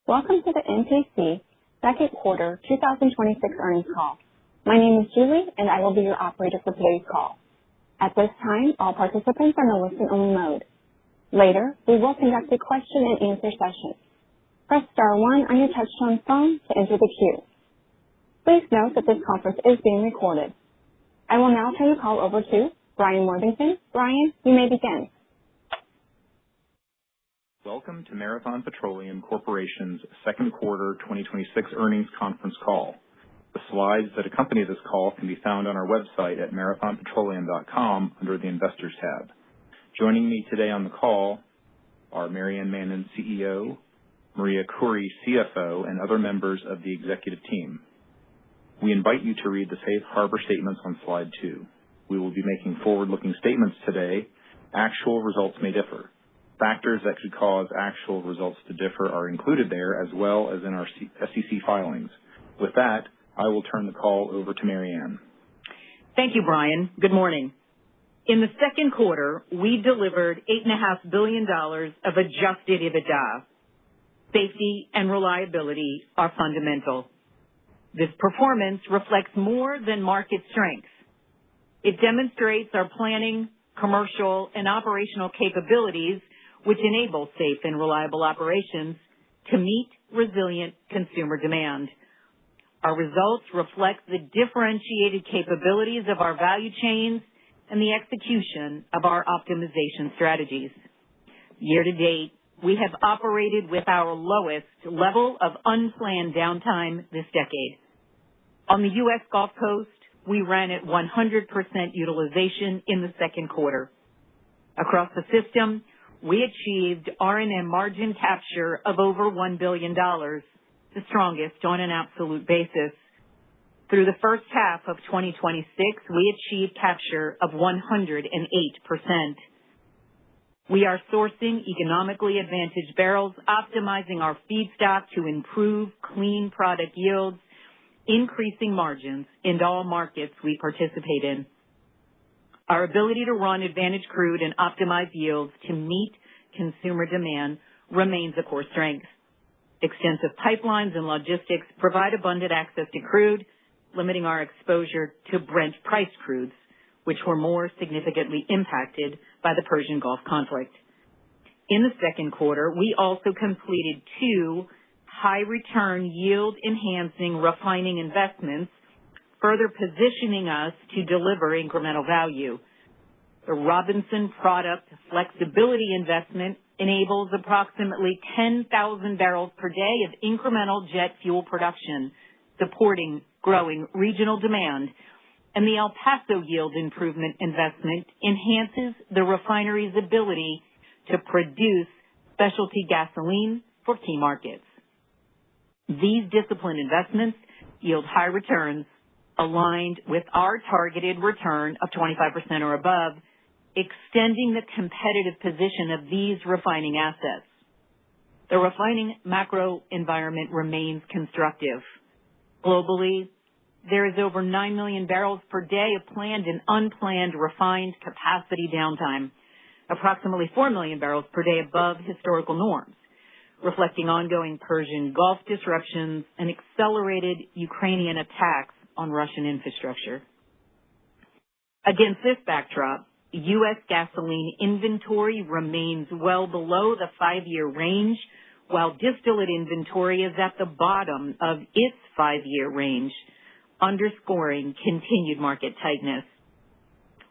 Welcome to the MPC second quarter 2026 earnings call. My name is Julie, and I will be your operator for today's call. At this time, all participants are in a listen-only mode. Later, we will conduct a question-and-answer session. Press star 1 on your touch-tone phone to enter the queue. Please note that this conference is being recorded. I will now turn the call over to Brian Worthington. Brian, you may begin. Welcome to Marathon Petroleum Corporation's second quarter 2026 earnings conference call. The slides that accompany this call can be found on our website at marathonpetroleum.com under the Investors tab. Joining me today on the call are Maryann Mannen, CEO, Maria Khoury, CFO, and other members of the executive team. We invite you to read the safe harbor statements on slide 2. We will be making forward-looking statements today. Actual results may differ. Factors that could cause actual results to differ are included there, as well as in our SEC filings. With that, I will turn the call over to Maryann. Thank you, Brian. Good morning. In the second quarter, we delivered $8.5 billion of adjusted EBITDA. Safety and reliability are fundamental. This performance reflects more than market strength. It demonstrates our planning, commercial, and operational capabilities, which enable safe and reliable operations to meet resilient consumer demand. Our results reflect the differentiated capabilities of our value chains and the execution of our optimization strategies. Year to date, we have operated with our lowest level of unplanned downtime this decade. On the U.S. Gulf Coast, we ran at 100% utilization in the second quarter. Across the system, we achieved R&M margin capture of over $1 billion, the strongest on an absolute basis. Through the first half of 2026, we achieved capture of 108%. We are sourcing economically advantaged barrels, optimizing our feedstock to improve clean product yields, increasing margins in all markets we participate in. Our ability to run advantage crude and optimize yields to meet consumer demand remains a core strength. Extensive pipelines and logistics provide abundant access to crude, limiting our exposure to Brent price crudes, which were more significantly impacted by the Persian Gulf conflict. In the second quarter, we also completed 2 high-return, yield-enhancing refining investments, further positioning us to deliver incremental value. The Robinson Product Flexibility Investment enables approximately 10,000 barrels per day of incremental jet fuel production, supporting growing regional demand, and the El Paso Yield Improvement Investment enhances the refinery's ability to produce specialty gasoline for key markets. These disciplined investments yield high returns aligned with our targeted return of 25% or above, extending the competitive position of these refining assets. The refining macro environment remains constructive. Globally, there is over 9 million barrels per day of planned and unplanned refined capacity downtime, approximately 4 million barrels per day above historical norms, reflecting ongoing Persian Gulf disruptions and accelerated Ukrainian attacks on Russian infrastructure. Against this backdrop, U.S. gasoline inventory remains well below the 5-year range, while distillate inventory is at the bottom of its 5-year range, underscoring continued market tightness.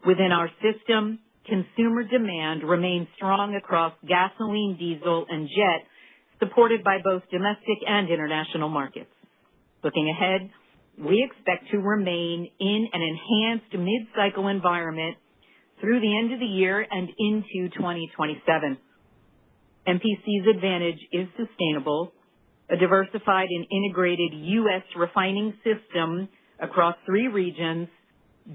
Within our system, consumer demand remains strong across gasoline, diesel, and jet, supported by both domestic and international markets. Looking ahead, we expect to remain in an enhanced mid-cycle environment through the end of the year and into 2027. MPC's advantage is sustainable. A diversified and integrated U.S. refining system across 3 regions,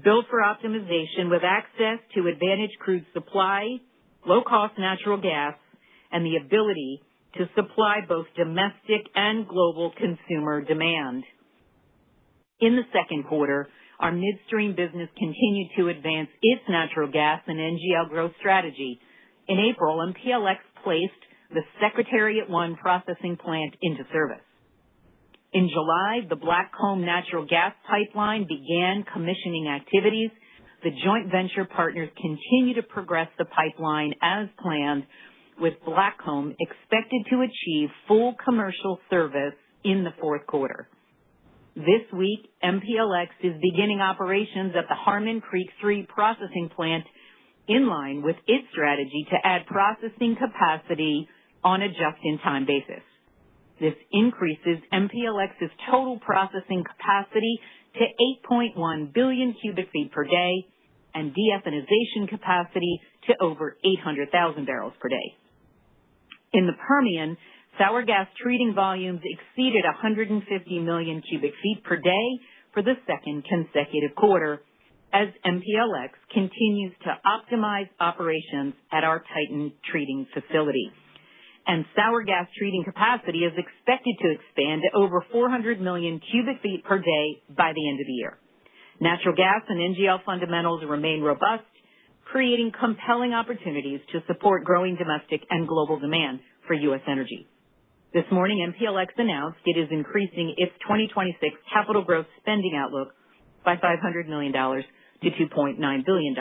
built for optimization with access to advantage crude supply, low-cost natural gas, and the ability to supply both domestic and global consumer demand. In the second quarter, our midstream business continued to advance its natural gas and NGL growth strategy. In April, MPLX placed the Secretariat 1 processing plant into service. In July, the Blackcomb natural gas pipeline began commissioning activities. The joint venture partners continue to progress the pipeline as planned, with Blackcomb expected to achieve full commercial service in the fourth quarter. This week, MPLX is beginning operations at the Harmon Creek 3 processing plant in line with its strategy to add processing capacity on a just-in-time basis. This increases MPLX's total processing capacity to 8.1 billion cubic feet per day and de-ethanization capacity to over 800,000 barrels per day. In the Permian, sour gas treating volumes exceeded 150 million cubic feet per day for the second consecutive quarter as MPLX continues to optimize operations at our Titan treating facility. And sour gas treating capacity is expected to expand to over 400 million cubic feet per day by the end of the year. Natural gas and NGL fundamentals remain robust, creating compelling opportunities to support growing domestic and global demand for U.S. energy. This morning, MPLX announced it is increasing its 2026 capital growth spending outlook by $500 million to $2.9 billion.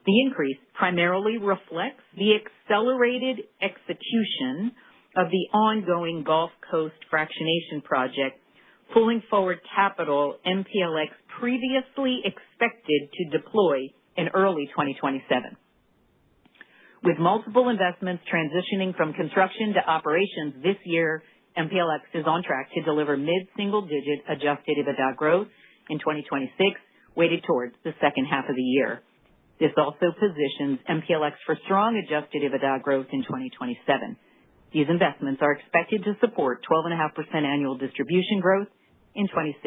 The increase primarily reflects the accelerated execution of the ongoing Gulf Coast fractionation project, pulling forward capital MPLX previously expected to deploy in early 2027. With multiple investments transitioning from construction to operations this year, MPLX is on track to deliver mid-single-digit adjusted EBITDA growth in 2026, weighted towards the second half of the year. This also positions MPLX for strong adjusted EBITDA growth in 2027. These investments are expected to support 12.5% annual distribution growth in 26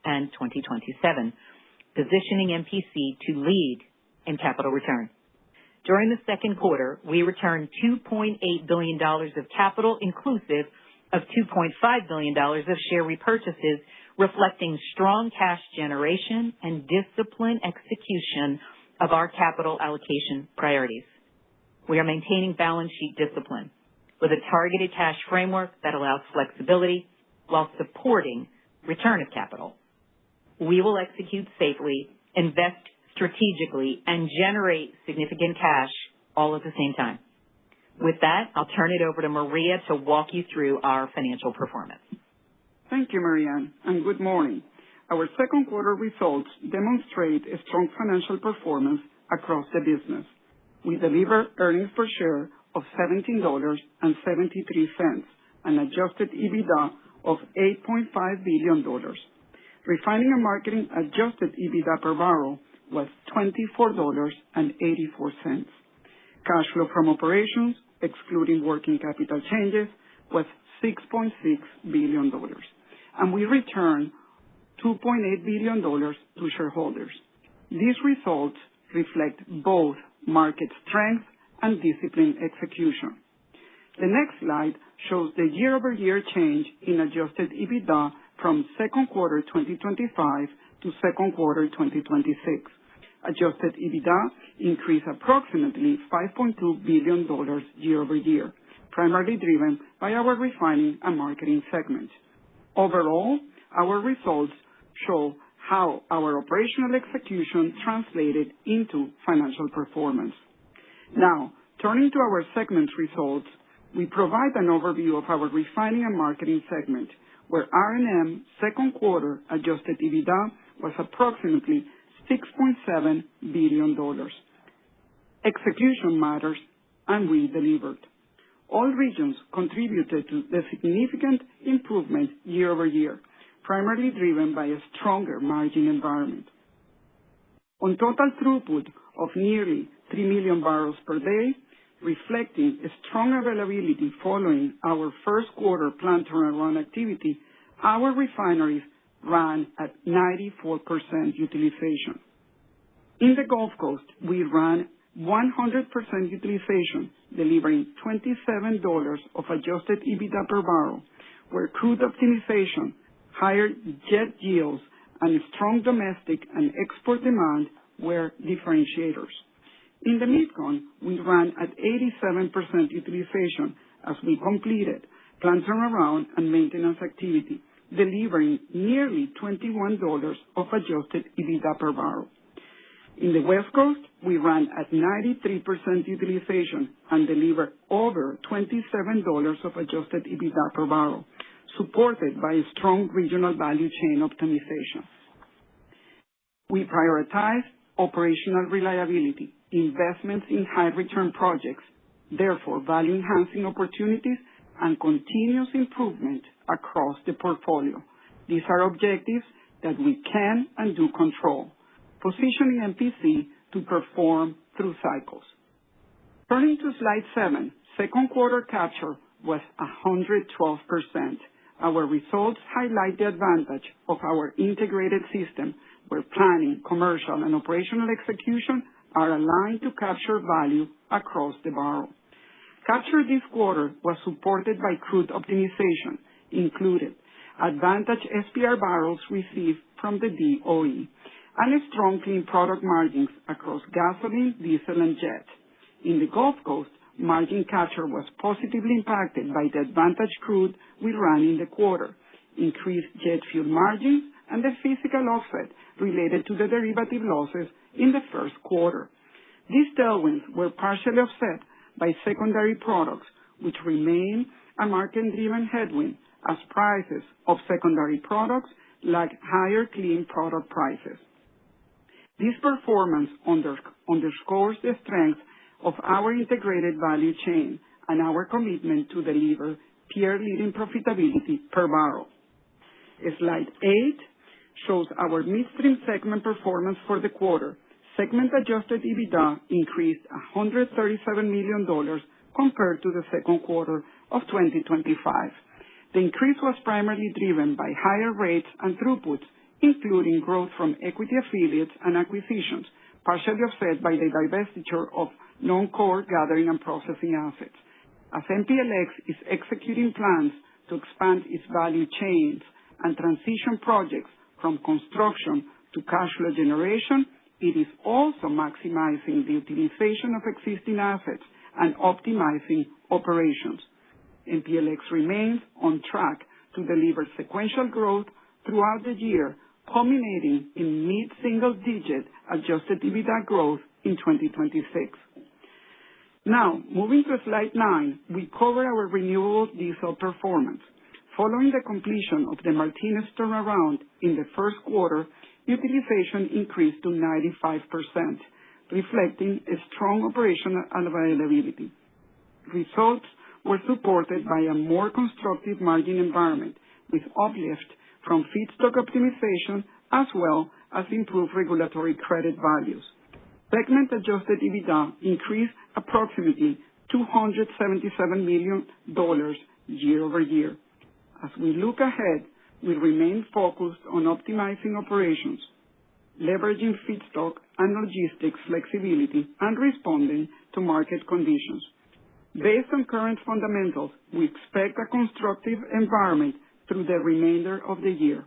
and 2027, positioning MPC to lead in capital return. During the second quarter, we returned $2.8 billion of capital, inclusive of $2.5 billion of share repurchases, reflecting strong cash generation and disciplined execution of our capital allocation priorities. We are maintaining balance sheet discipline with a targeted cash framework that allows flexibility while supporting return of capital. We will execute safely, invest strategically, and generate significant cash all at the same time. With that, I'll turn it over to Maria to walk you through our financial performance. Thank you, Marianne, and good morning. Our second quarter results demonstrate a strong financial performance across the business. We delivered earnings per share of $17.73 and adjusted EBITDA of $8.5 billion. Refining and marketing adjusted EBITDA per barrel was $24.84. Cash flow from operations, excluding working capital changes, was $6.6 billion. And we returned $2.8 billion to shareholders. These results reflect both market strength and disciplined execution. The next slide shows the year-over-year change in adjusted EBITDA from second quarter 2025 to second quarter 2026. Adjusted EBITDA increased approximately $5.2 billion year-over-year, primarily driven by our refining and marketing segment. Overall, our results show how our operational execution translated into financial performance. Now, turning to our segment results, we provide an overview of our refining and marketing segment, where R&M second quarter adjusted EBITDA was approximately $6.7 billion. Execution matters, and we delivered. All regions contributed to the significant improvement year-over-year, primarily driven by a stronger margin environment. On total throughput of nearly 3 million barrels per day, reflecting a strong availability following our first quarter plant turnaround activity, our refineries ran at 94% utilization. In the Gulf Coast, we ran 100% utilization, delivering $27 of adjusted EBITDA per barrel, where crude optimization, higher jet yields, and strong domestic and export demand were differentiators. In the Mid-Con, we ran at 87% utilization as we completed plant turnaround and maintenance activity, delivering nearly $21 of adjusted EBITDA per barrel. In the West Coast, we ran at 93% utilization and delivered over $27 of adjusted EBITDA per barrel, supported by a strong regional value chain optimization. We prioritize operational reliability, investments in high-return projects, therefore value-enhancing opportunities, and continuous improvement across the portfolio. These are objectives that we can and do control, positioning MPC to perform through cycles. Turning to slide 7, second quarter capture was 112%. Our results highlight the advantage of our integrated system, where planning, commercial, and operational execution are aligned to capture value across the barrel. Capture this quarter was supported by crude optimization, included advantage SPR barrels received from the DOE, and strong clean product margins across gasoline, diesel, and jet. In the Gulf Coast, margin capture was positively impacted by the advantage crude we ran in the quarter, increased jet fuel margins, and the physical offset related to the derivative losses in the first quarter. These tailwinds were partially offset by secondary products, which remain a market-driven headwind as prices of secondary products lag higher clean product prices. This performance underscores the strength of our integrated value chain and our commitment to deliver peer-leading profitability per barrel. Slide 8 shows our midstream segment performance for the quarter. Segment adjusted EBITDA increased $137 million compared to the second quarter of 2025. The increase was primarily driven by higher rates and throughputs, including growth from equity affiliates and acquisitions, partially offset by the divestiture of non-core gathering and processing assets. As MPLX is executing plans to expand its value chains and transition projects from construction to cash flow generation, it is also maximizing the utilization of existing assets and optimizing operations. MPLX remains on track to deliver sequential growth throughout the year, culminating in mid-single-digit adjusted EBITDA growth in 2026. Now, moving to slide 9, we cover our renewable diesel performance. Following the completion of the Martinez turnaround in the first quarter, utilization increased to 95%, reflecting a strong operational availability. Results were supported by a more constructive margin environment, with uplift from feedstock optimization as well as improved regulatory credit values. Segment adjusted EBITDA increased approximately $277 million year-over-year. As we look ahead, we remain focused on optimizing operations, leveraging feedstock and logistics flexibility, and responding to market conditions. Based on current fundamentals, we expect a constructive environment through the remainder of the year.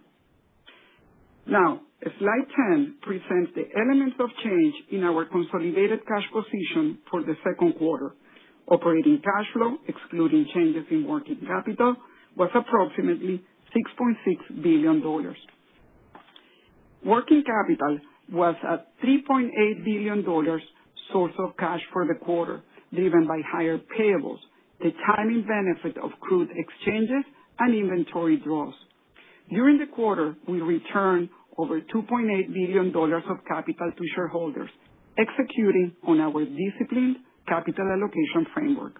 Now, slide 10 presents the elements of change in our consolidated cash position for the second quarter. Operating cash flow, excluding changes in working capital, was approximately $6.6 billion. Working capital was at $3.8 billion source of cash for the quarter, driven by higher payables, the timing benefit of crude exchanges, and inventory draws. During the quarter, we returned over $2.8 billion of capital to shareholders, executing on our disciplined capital allocation framework.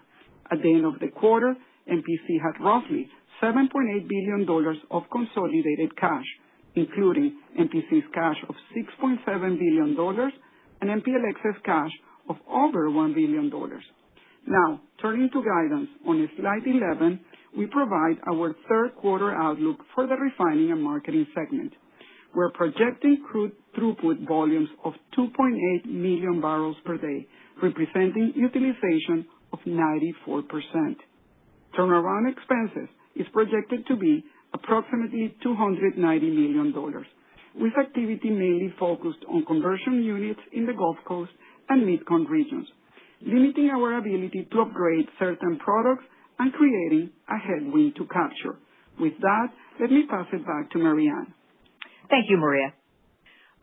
At the end of the quarter, MPC had roughly $7.8 billion of consolidated cash, including MPC's cash of $6.7 billion and MPLX's cash of over $1 billion. Now, turning to guidance, on slide 11, we provide our third quarter outlook for the refining and marketing segment. We're projecting crude throughput volumes of 2.8 million barrels per day, representing utilization of 94%. Turnaround expenses is projected to be approximately $290 million, with activity mainly focused on conversion units in the Gulf Coast and Mid-Con regions, limiting our ability to upgrade certain products and creating a headwind to capture. With that, let me pass it back to Marianne. Thank you, Maria.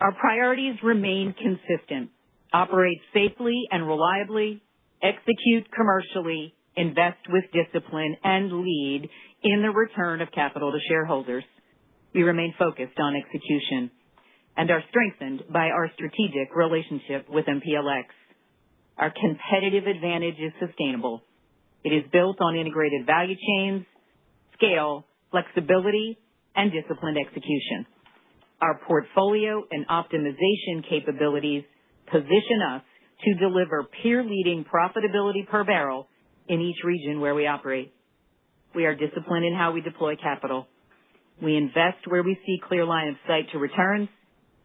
Our priorities remain consistent. Operate safely and reliably, execute commercially, invest with discipline, and lead in the return of capital to shareholders. We remain focused on execution and are strengthened by our strategic relationship with MPLX. Our competitive advantage is sustainable. It is built on integrated value chains, scale, flexibility, and disciplined execution. Our portfolio and optimization capabilities position us to deliver peer-leading profitability per barrel in each region where we operate. We are disciplined in how we deploy capital. We invest where we see clear line of sight to returns,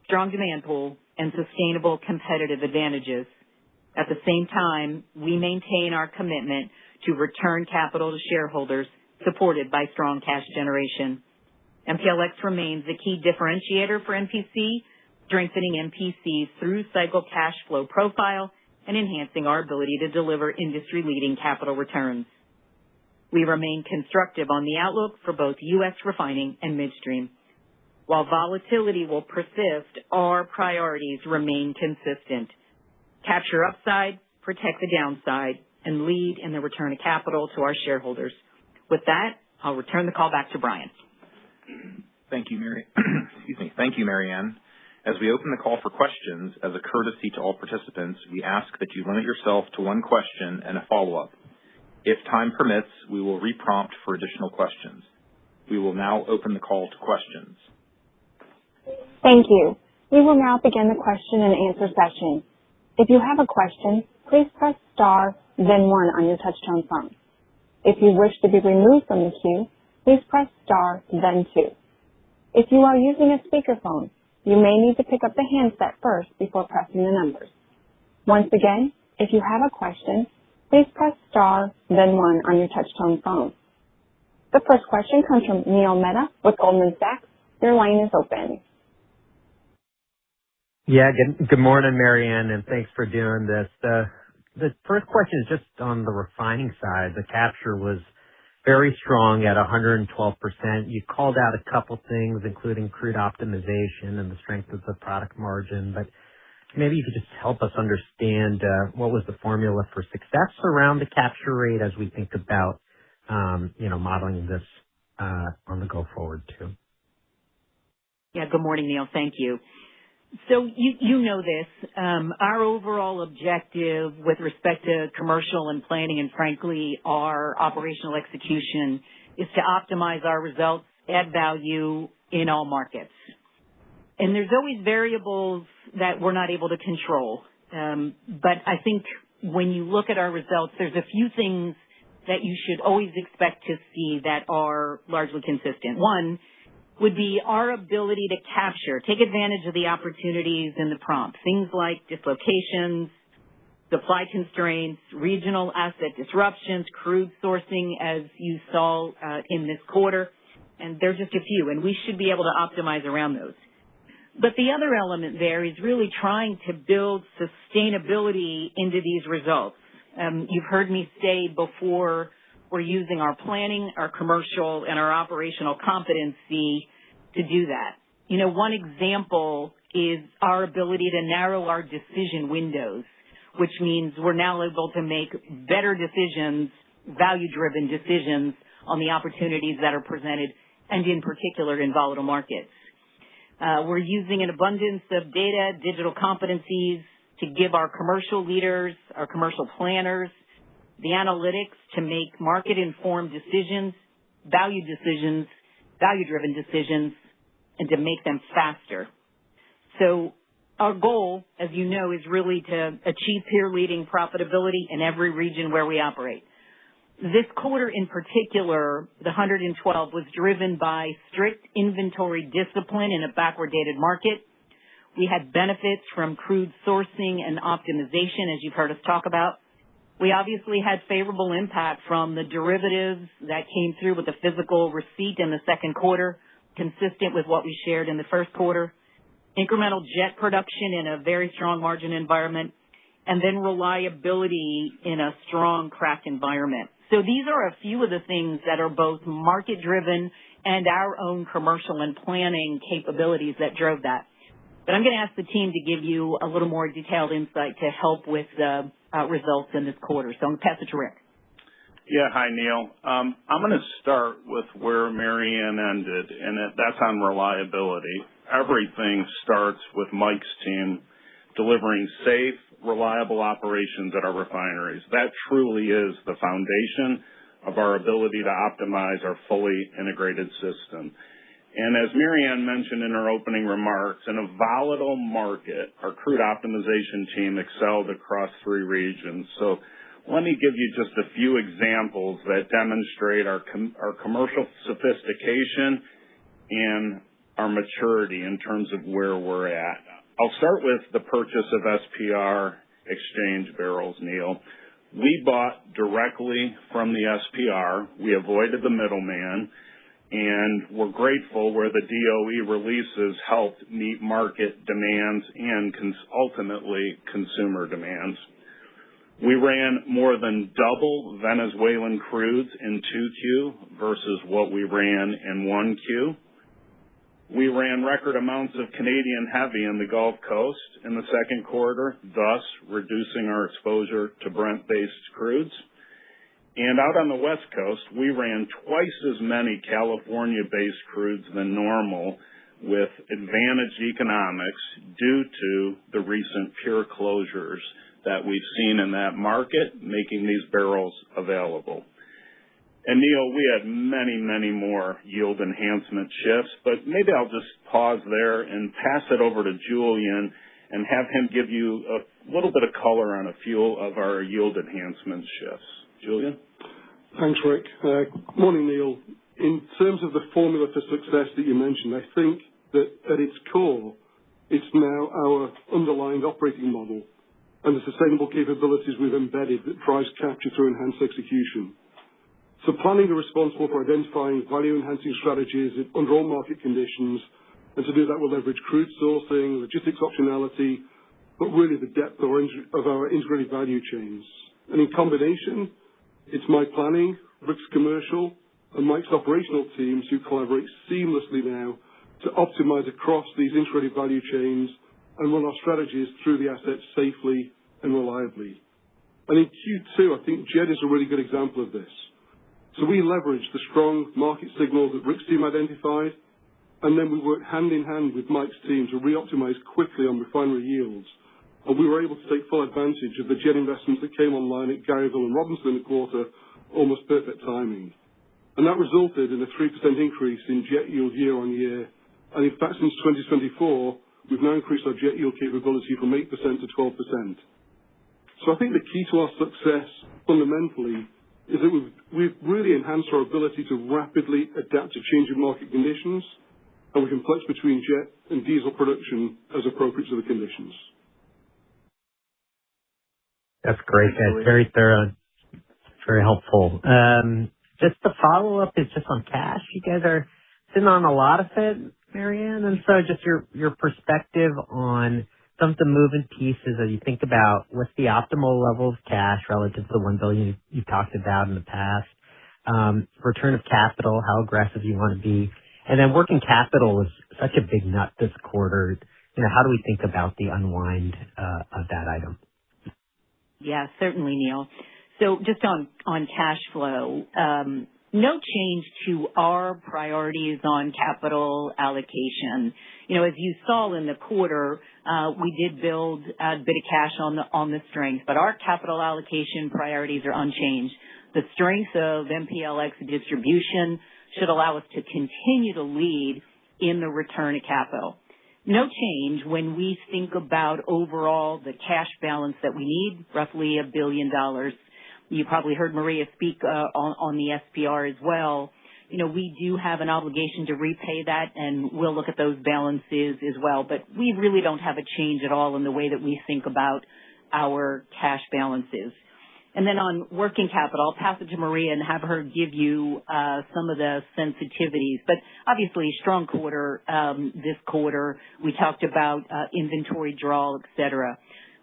strong demand pool, and sustainable competitive advantages. At the same time, we maintain our commitment to return capital to shareholders supported by strong cash generation. MPLX remains a key differentiator for MPC, strengthening MPC's through-cycle cash flow profile and enhancing our ability to deliver industry-leading capital returns. We remain constructive on the outlook for both U.S. refining and midstream. While volatility will persist, our priorities remain consistent. Capture upside, protect the downside, and lead in the return of capital to our shareholders. With that, I'll return the call back to Brian. Thank you, Thank you, Marianne. As we open the call for questions, as a courtesy to all participants, we ask that you limit yourself to one question and a follow-up. If time permits, we will re-prompt for additional questions. We will now open the call to questions. Thank you. We will now begin the question and answer session. If you have a question, please press star, then 1 on your touch-tone phone. If you wish to be removed from the queue, please press star, then 2. If you are using a speakerphone, you may need to pick up the handset first before pressing the numbers. Once again, if you have a question, please press star, then 1 on your touch-tone phone. The first question comes from Neil Mehta with Goldman Sachs. Your line is open. Yeah, good morning, Marianne, and thanks for doing this. The first question is just on the refining side. The capture was very strong at 112%. You called out a couple things, including crude optimization and the strength of the product margin, but maybe you could just help us understand what was the formula for success around the capture rate as we think about modeling this on the go forward too. Yeah, good morning, Neil. Thank you. So you know this. Our overall objective with respect to commercial and planning and, frankly, our operational execution is to optimize our results, add value in all markets. And there's always variables that we're not able to control. But I think when you look at our results, there's a few things that you should always expect to see that are largely consistent. One would be our ability to take advantage of the opportunities in the prompt. Things like dislocations, supply constraints, regional asset disruptions, crude sourcing, as you saw in this quarter. And there's just a few, and we should be able to optimize around those. But the other element there is really trying to build sustainability into these results. You've heard me say before, we're using our planning, our commercial, and our operational competency to do that. One example is our ability to narrow our decision windows, which means we're now able to make better decisions, value-driven decisions on the opportunities that are presented, and in particular in volatile markets. We're using an abundance of data, digital competencies to give our commercial leaders, our commercial planners, the analytics to make market-informed decisions, value-driven decisions, and to make them faster. So our goal, as you know, is really to achieve peer-leading profitability in every region where we operate. This quarter in particular, the 112 was driven by strict inventory discipline in a backwardated market. We had benefits from crude sourcing and optimization, as you've heard us talk about. We obviously had favorable impact from the derivatives that came through with the physical receipt in the second quarter, consistent with what we shared in the first quarter. Incremental jet production in a very strong margin environment, and then reliability in a strong crack environment. So these are a few of the things that are both market-driven and our own commercial and planning capabilities that drove that. But I'm going to ask the team to give you a little more detailed insight to help with the results in this quarter. So I'm going to pass it to Rick. Yeah, hi, Neil. I'm going to start with where Mary Ann ended, and that's on reliability. Everything starts with Mike's team delivering safe, reliable operations at our refineries. That truly is the foundation of our ability to optimize our fully integrated system. And as Mary Ann mentioned in her opening remarks, in a volatile market, our crude optimization team excelled across 3 regions. So let me give you just a few examples that demonstrate our commercial sophistication and our maturity in terms of where we're at. I'll start with the purchase of SPR exchange barrels, Neil. We bought directly from the SPR. We avoided the middleman, and we're grateful where the DOE releases helped meet market demands and ultimately consumer demands. We ran more than double Venezuelan crudes in 2Q versus what we ran in 1Q. We ran record amounts of Canadian heavy in the Gulf Coast in the second quarter, thus reducing our exposure to Brent-based crudes. And out on the West Coast, we ran twice as many California-based crudes than normal with advantaged economics due to the recent pure closures that we've seen in that market, making these barrels available. And Neil, we had many, many more yield enhancement shifts, but maybe I'll just pause there and pass it over to Julian and have him give you a little bit of color on a few of our yield enhancement shifts. Julian? Thanks, Rick. Morning, Neil. In terms of the formula for success that you mentioned, I think that at its core, it's now our underlying operating model and the sustainable capabilities we've embedded that drives capture through enhanced execution. So planning are responsible for identifying value-enhancing strategies under all market conditions, and to do that we'll leverage crude sourcing, logistics optionality, but really the depth of our integrated value chains. And in combination, it's my planning, Rick's commercial, and Mike's operational teams who collaborate seamlessly now to optimize across these integrated value chains and run our strategies through the assets safely and reliably. And in Q2, I think JED is a really good example of this. So we leveraged the strong market signals that Rick's team identified, and then we worked hand in hand with Mike's team to re-optimize quickly on refinery yields. And we were able to take full advantage of the JED investments that came online at Garyville and Robinson in the quarter, almost perfect timing. And that resulted in a 3% increase in jet yield year on year. And in fact, since 2024, we've now increased our jet yield capability from 8% to 12%. So I think the key to our success fundamentally is that we've really enhanced our ability to rapidly adapt to changing market conditions, and we can flex between jet and diesel production as appropriate to the conditions. That's great, guys. Very thorough, very helpful. Just the follow-up is just on cash. You guys are sitting on a lot of it, Mary Ann, and so just your perspective on some of the moving pieces as you think about what's the optimal level of cash relative to the $1 billion you've talked about in the past, return of capital, how aggressive you want to be, and then working capital is such a big nut this quarter. How do we think about the unwind of that item? Yeah, certainly, Neil. So just on cash flow, no change to our priorities on capital allocation. As you saw in the quarter, we did build a bit of cash on the strength, but our capital allocation priorities are unchanged. The strength of MPLX distribution should allow us to continue to lead in the return of capital. No change when we think about overall the cash balance that we need, roughly $1 billion. You probably heard Maria speak on the SPR as well. We do have an obligation to repay that, and we'll look at those balances as well. But we really don't have a change at all in the way that we think about our cash balances. And then on working capital, I'll pass it to Maria and have her give you some of the sensitivities. But obviously, strong quarter this quarter. We talked about inventory draw, et cetera.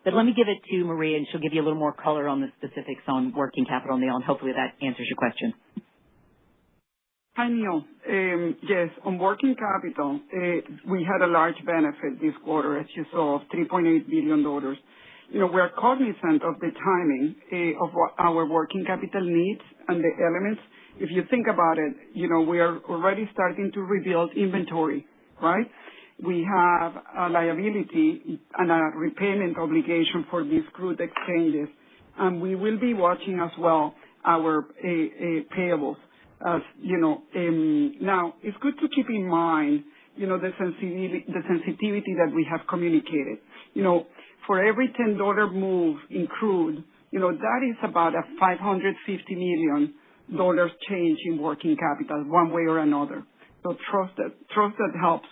But let me give it to Maria, and she'll give you a little more color on the specifics on working capital, Neil, and hopefully that answers your question. Hi, Neil. Yes, on working capital, we had a large benefit this quarter, as you saw, of $3.8 billion. We're cognizant of the timing of what our working capital needs and the elements. If you think about it, we are already starting to rebuild inventory, right? We have a liability and a repayment obligation for these crude exchanges, and we will be watching as well our payables. Now, it's good to keep in mind, the sensitivity that we have communicated. For every $10 move in crude, that is about a $550 million change in working capital, one way or another. So trust that helps.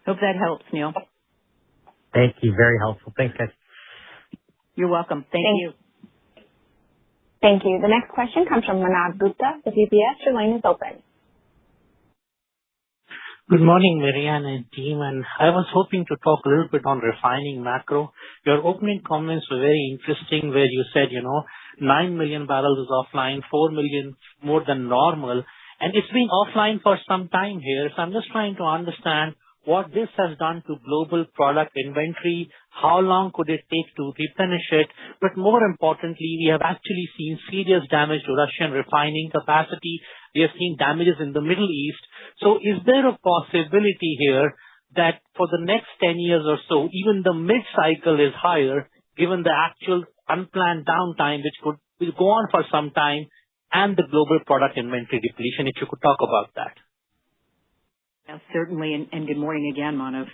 Hope that helps, Neil. Thank you. Very helpful. Thanks, guys. You're welcome. Thank you. Thank you. The next question comes from Manav Gupta with UBS. Your line is open. Good morning, Marianne and team. And I was hoping to talk a little bit on refining macro. Your opening comments were very interesting where you said, 9 million barrels is offline, 4 million more than normal. And it's been offline for some time here. So I'm just trying to understand what this has done to global product inventory, how long could it take to replenish it, but more importantly, we have actually seen serious damage to Russian refining capacity. We have seen damages in the Middle East. So is there a possibility here that for the next 10 years or so, even the mid-cycle is higher, given the actual unplanned downtime, which will go on for some time, and the global product inventory depletion, if you could talk about that? Yeah, certainly, and good morning again, Manav.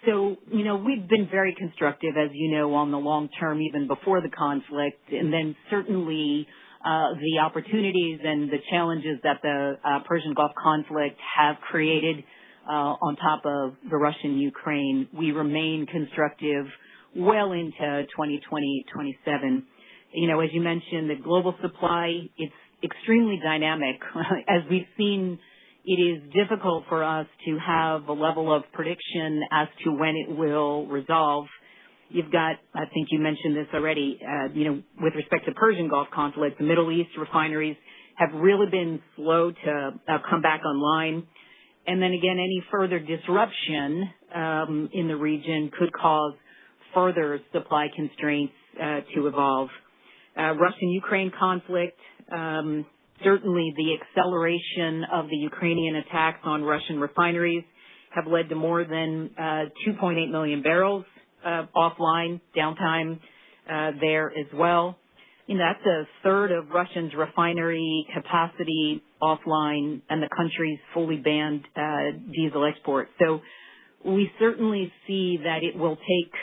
So, we've been very constructive, as you know, on the long term, even before the conflict, and then certainly the opportunities and the challenges that the Persian Gulf conflict have created on top of the Russian-Ukraine. We remain constructive well into 2020-27. As you mentioned, the global supply, it's extremely dynamic. As we've seen, it is difficult for us to have a level of prediction as to when it will resolve. You've got, I think you mentioned this already, with respect to Persian Gulf conflict, the Middle East refineries have really been slow to come back online. And then again, any further disruption in the region could cause further supply constraints to evolve. Russian-Ukraine conflict, certainly the acceleration of the Ukrainian attacks on Russian refineries have led to more than 2.8 million barrels offline, downtime there as well. That's a third of Russia's refinery capacity offline, and the country's fully banned diesel exports. So we certainly see that it will take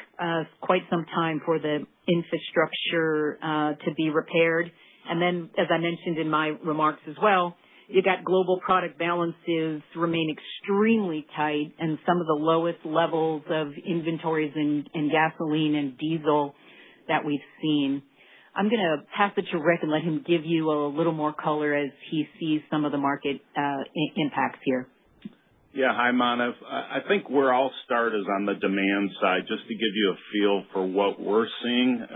quite some time for the infrastructure to be repaired. And then, as I mentioned in my remarks as well, you've got global product balances remain extremely tight and some of the lowest levels of inventories in gasoline and diesel that we've seen. I'm going to pass it to Rick and let him give you a little more color as he sees some of the market impacts here. Yeah, hi, Manav. I think where I'll start is on the demand side, just to give you a feel for what we're seeing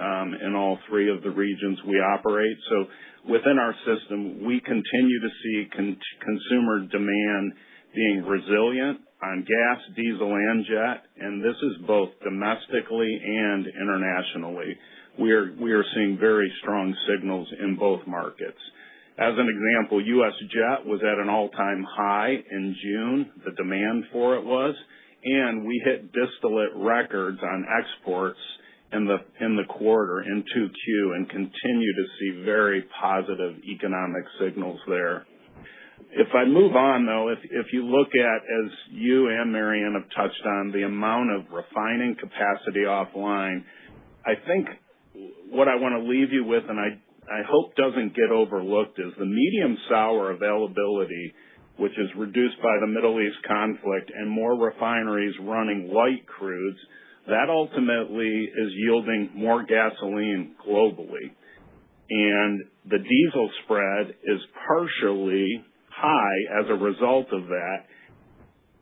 in all three of the regions we operate. So within our system, we continue to see consumer demand being resilient on gas, diesel, and jet, and this is both domestically and internationally. We are seeing very strong signals in both markets. As an example, U.S. jet was at an all-time high in June, the demand for it was, and we hit distillate records on exports in the quarter in 2Q and continue to see very positive economic signals there. If I move on, though, if you look at, as you and Marianne have touched on, the amount of refining capacity offline, I think what I want to leave you with, and I hope doesn't get overlooked, is the medium sour availability, which is reduced by the Middle East conflict and more refineries running light crudes. That ultimately is yielding more gasoline globally. And the diesel spread is partially high as a result of that.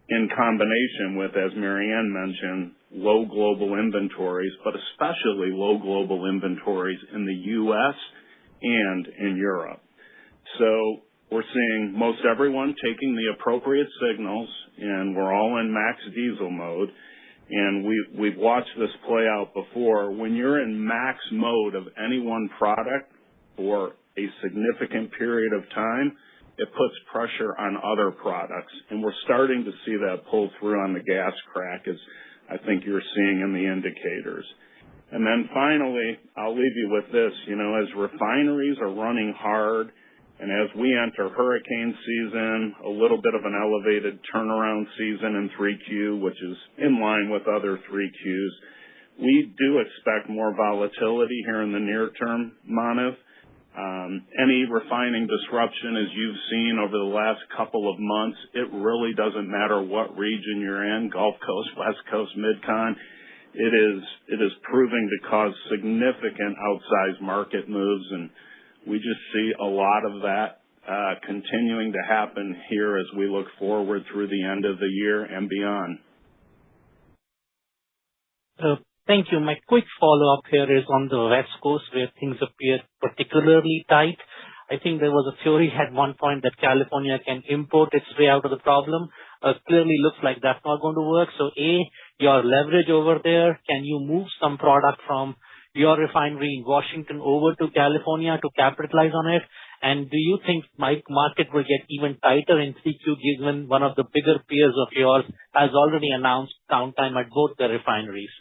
in combination with, as Marianne mentioned, low global inventories, but especially low global inventories in the U.S. and in Europe. So we're seeing most everyone taking the appropriate signals, and we're all in max diesel mode. And we've watched this play out before. When you're in max mode of any one product for a significant period of time, it puts pressure on other products. And we're starting to see that pull through on the gas crack, as I think you're seeing in the indicators. And then finally, I'll leave you with this. As refineries are running hard, and as we enter hurricane season, a little bit of an elevated turnaround season in 3Q, which is in line with other 3Qs, we do expect more volatility here in the near term, Manav. Any refining disruption, as you've seen over the last couple of months, it really doesn't matter what region you're in, Gulf Coast, West Coast, Mid-Con. It is proving to cause significant outsized market moves, and we just see a lot of that continuing to happen here as we look forward through the end of the year and beyond. Thank you. My quick follow-up here is on the West Coast, where things appear particularly tight. I think there was a theory at one point that California can import its way out of the problem. Clearly looks like that's not going to work. So A, your leverage over there, can you move some product from your refinery in Washington over to California to capitalize on it? And do you think market will get even tighter in 3Q, given one of the bigger peers of yours has already announced downtime at both the refineries?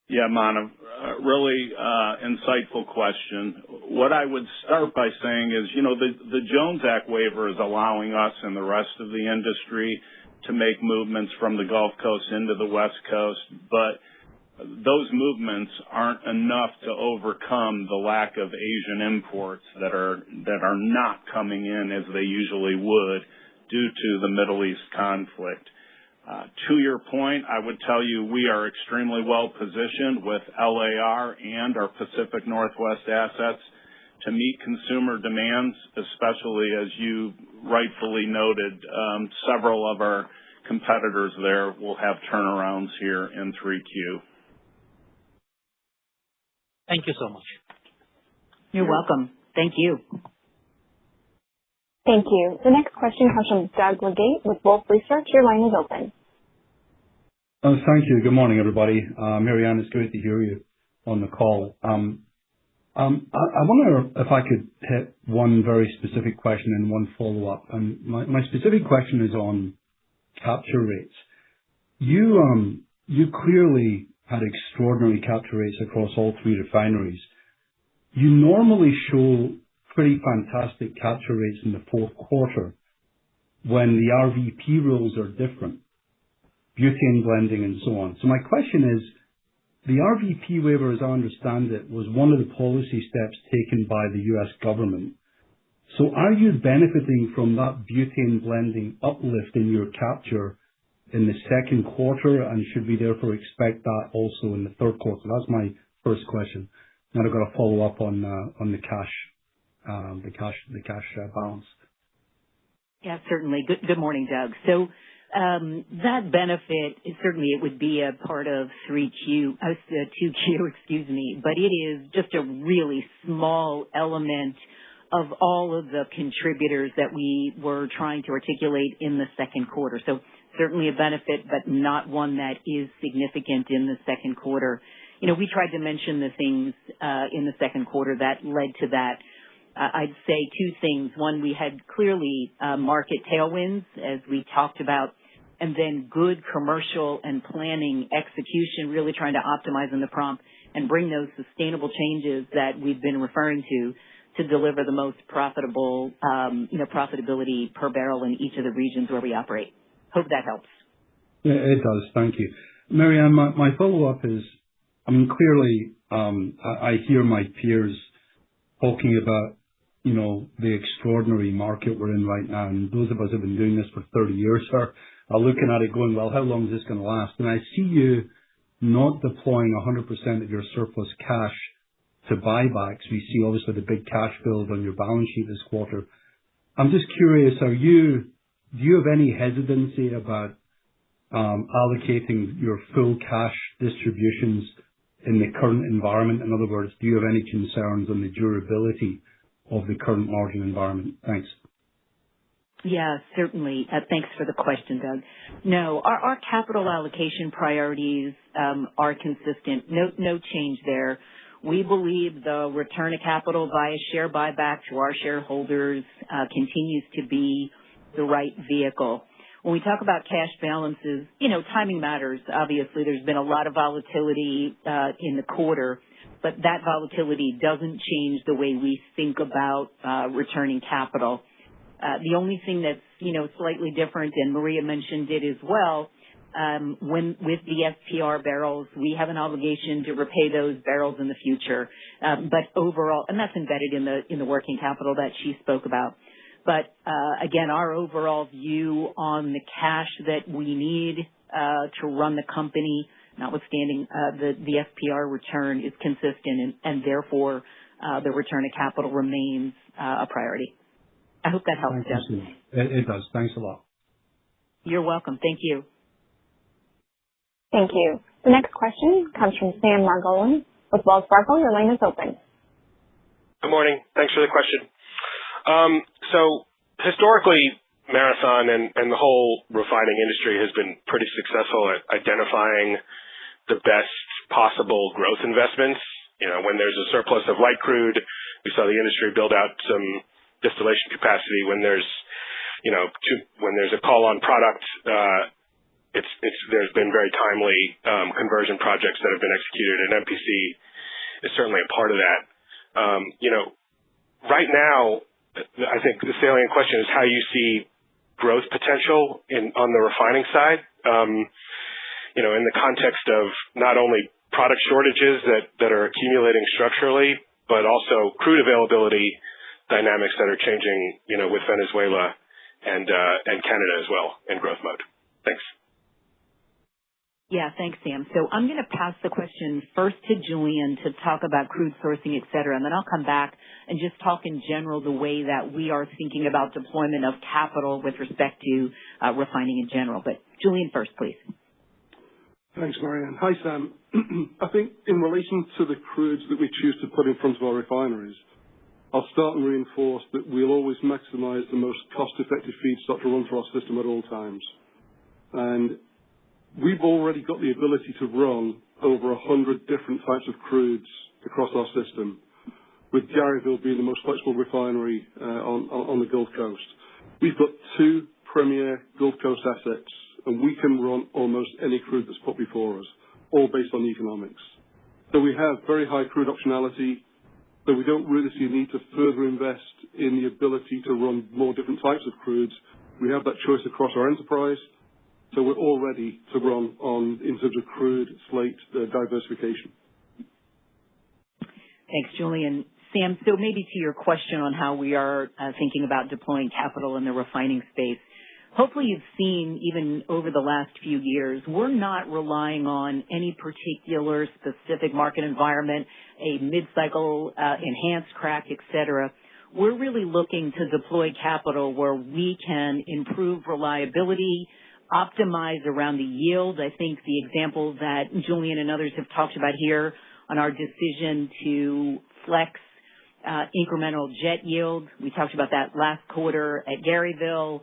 Yeah, Manav, really insightful question. What I would start by saying is, the Jones Act waiver is allowing us and the rest of the industry to make movements from the Gulf Coast into the West Coast, but those movements aren't enough to overcome the lack of Asian imports that are not coming in as they usually would due to the Middle East conflict. To your point, I would tell you we are extremely well positioned with LAR and our Pacific Northwest assets to meet consumer demands, especially as you rightfully noted, several of our competitors there will have turnarounds here in 3Q. Thank you so much. You're welcome. Thank you. Thank you. The next question comes from Doug Leggate with Wolfe Research. Your line is open. Thank you. Good morning, everybody. Marianne, it's great to hear you on the call. I wonder if I could hit one very specific question and one follow-up. And my specific question is on capture rates. You clearly had extraordinary capture rates across all three refineries. You normally show pretty fantastic capture rates in the fourth quarter when the RVP rules are different, butane blending and so on. So my question is, the RVP waiver, as I understand it, was one of the policy steps taken by the U.S. government. So are you benefiting from that butane blending uplift in your capture in the second quarter, and should we therefore expect that also in the third quarter? That's my first question. Then I've got a follow-up on the cash balance. Yeah, certainly. Good morning, Doug. So that benefit, certainly it would be a part of 2Q, but it is just a really small element of all of the contributors that we were trying to articulate in the second quarter. So certainly a benefit, but not one that is significant in the second quarter. We tried to mention the things in the second quarter that led to that. I'd say two things. One, we had clearly market tailwinds, as we talked about, and then good commercial and planning execution, really trying to optimize in the prompt and bring those sustainable changes that we've been referring to deliver the most profitable, profitability per barrel in each of the regions where we operate. Hope that helps. Yeah, it does. Thank you. Marianne, my follow-up is, clearly, I hear my peers talking about, the extraordinary market we're in right now. And those of us who have been doing this for 30 years are looking at it going, well, how long is this going to last? And I see you not deploying 100% of your surplus cash to buybacks. We see obviously the big cash build on your balance sheet this quarter. I'm just curious, are you do you have any hesitancy about allocating your full cash distributions in the current environment? In other words, do you have any concerns on the durability of the current margin environment? Thanks. Yeah, certainly. Thanks for the question, Doug. No, our capital allocation priorities are consistent. No change there. We believe the return of capital via share buyback to our shareholders continues to be the right vehicle. When we talk about cash balances, timing matters. Obviously, there's been a lot of volatility in the quarter, but that volatility doesn't change the way we think about returning capital. The only thing that's, slightly different, and Maria mentioned it as well, with the SPR barrels, we have an obligation to repay those barrels in the future. But overall, and that's embedded in the working capital that she spoke about. But again, our overall view on the cash that we need to run the company, notwithstanding the SPR return, is consistent, and therefore the return of capital remains a priority. I hope that helps, Doug. It does. Thanks a lot. You're welcome. Thank you. Thank you. The next question comes from Sam Margolin with Wells Fargo. Your line is open. Good morning. Thanks for the question. So historically, Marathon and the whole refining industry has been pretty successful at identifying the best possible growth investments. When there's a surplus of light crude, we saw the industry build out some distillation capacity. When there's a call on product, there's been very timely conversion projects that have been executed, and MPC is certainly a part of that. Right now, I think the salient question is how you see growth potential on the refining side. In the context of not only product shortages that are accumulating structurally, but also crude availability dynamics that are changing, with Venezuela and Canada as well in growth mode. Thanks. Yeah, thanks, Sam. So I'm going to pass the question first to Julian to talk about crude sourcing, et cetera, and then I'll come back and just talk in general the way that we are thinking about deployment of capital with respect to refining in general. But Julian first, please. Thanks, Marianne. Hi, Sam. I think in relation to the crudes that we choose to put in front of our refineries, I'll start and reinforce that we'll always maximize the most cost-effective feedstock to run through our system at all times. And we've already got the ability to run over 100 different types of crudes across our system, with Garyville being the most flexible refinery on the Gulf Coast. We've got 2 premier Gulf Coast assets, and we can run almost any crude that's put before us, all based on economics. So we have very high crude optionality, so we don't really see a need to further invest in the ability to run more different types of crudes. We have that choice across our enterprise, so we're all ready to run in terms of crude slate diversification. Thanks, Julian. Sam, so maybe to your question on how we are thinking about deploying capital in the refining space, hopefully you've seen even over the last few years, we're not relying on any particular specific market environment, a mid-cycle enhanced crack, et cetera. We're really looking to deploy capital where we can improve reliability, optimize around the yield. I think the example that Julian and others have talked about here on our decision to flex incremental jet yield. We talked about that last quarter at Garyville,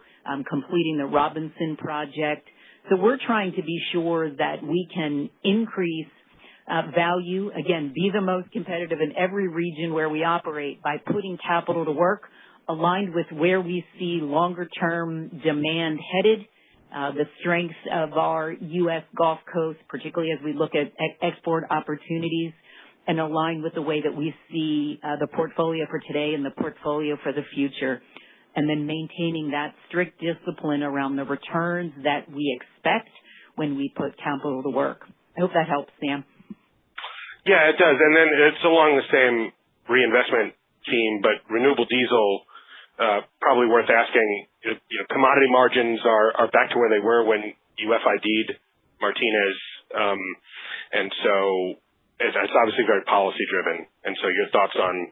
completing the Robinson project. So we're trying to be sure that we can increase value, again, be the most competitive in every region where we operate by putting capital to work aligned with where we see longer-term demand headed, the strengths of our U.S. Gulf Coast, particularly as we look at export opportunities, and align with the way that we see the portfolio for today and the portfolio for the future, and then maintaining that strict discipline around the returns that we expect when we put capital to work. I hope that helps, Sam. Yeah, it does. And then it's along the same reinvestment theme, but renewable diesel, probably worth asking. Commodity margins are back to where they were when you FID'd Martinez, and so it's obviously very policy driven. And so your thoughts on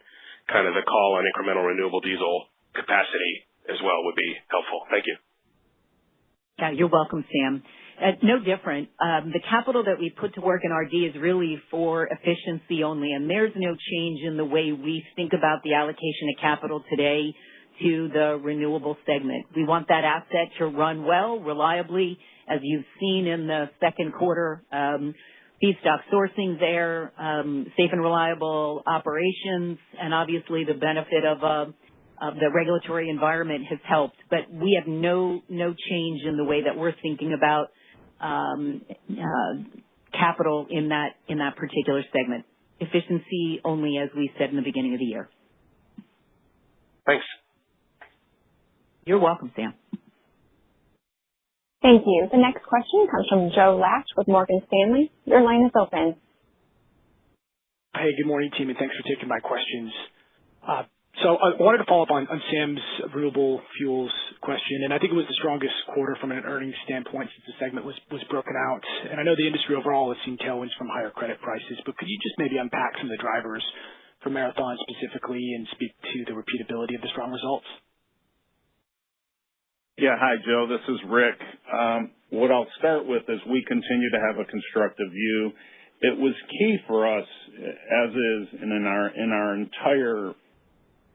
kind of the call on incremental renewable diesel capacity as well would be helpful. Thank you. You're welcome, Sam. No different. The capital that we put to work in RD is really for efficiency only, and there's no change in the way we think about the allocation of capital today to the renewable segment. We want that asset to run well, reliably, as you've seen in the second quarter. Feedstock sourcing there, safe and reliable operations, and obviously the benefit of the regulatory environment has helped. But we have no change in the way that we're thinking about capital in that particular segment. Efficiency only, as we said in the beginning of the year. Thanks. You're welcome, Sam. Thank you. The next question comes from Joe Lash with Morgan Stanley. Your line is open. Hey, good morning, team, and thanks for taking my questions. So I wanted to follow up on Sam's renewable fuels question, and I think it was the strongest quarter from an earnings standpoint since the segment was broken out. And I know the industry overall has seen tailwinds from higher credit prices, but could you just maybe unpack some of the drivers for Marathon specifically and speak to the repeatability of the strong results? Yeah. Hi, Joe. This is Rick. What I'll start with is we continue to have a constructive view. It was key for us, as is in our entire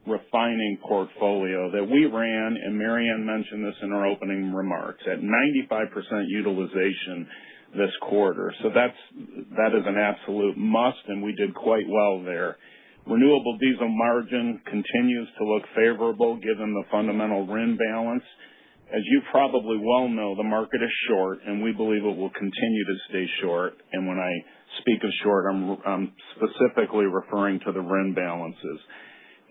refining portfolio, that we ran, and Maryann mentioned this in her opening remarks, at 95% utilization this quarter. So that is an absolute must, and we did quite well there. Renewable diesel margin continues to look favorable given the fundamental RIN balance. As you probably well know, the market is short, and we believe it will continue to stay short. And when I speak of short, I'm specifically referring to the RIN balances.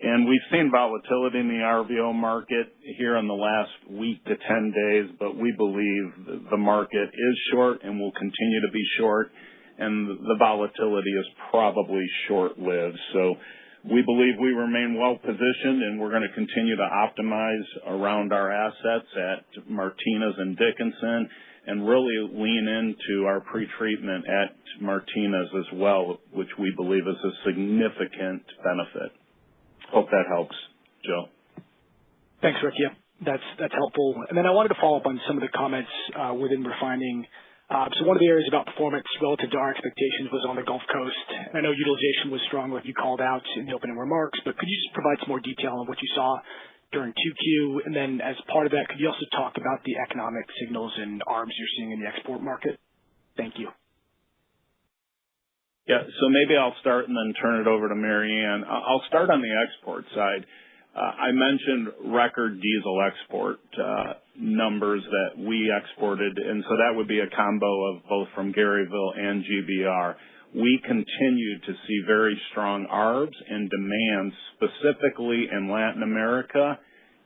And we've seen volatility in the RVO market here in the last week to 10 days, but we believe the market is short and will continue to be short, and the volatility is probably short-lived. So we believe we remain well positioned, and we're going to continue to optimize around our assets at Martinez and Dickinson and really lean into our pretreatment at Martinez as well, which we believe is a significant benefit. Hope that helps, Joe. Thanks, Rick. Yeah, that's helpful. And then I wanted to follow up on some of the comments within refining. So one of the areas about performance relative to our expectations was on the Gulf Coast. And I know utilization was strong, like you called out in the opening remarks, but could you just provide some more detail on what you saw during 2Q? And then as part of that, could you also talk about the economic signals and ARBs you're seeing in the export market? Thank you. Yeah, so maybe I'll start and then turn it over to Maryann. I'll start on the export side. I mentioned record diesel export numbers that we exported, and so that would be a combo of both from Garyville and GBR. We continue to see very strong ARBs and demand, specifically in Latin America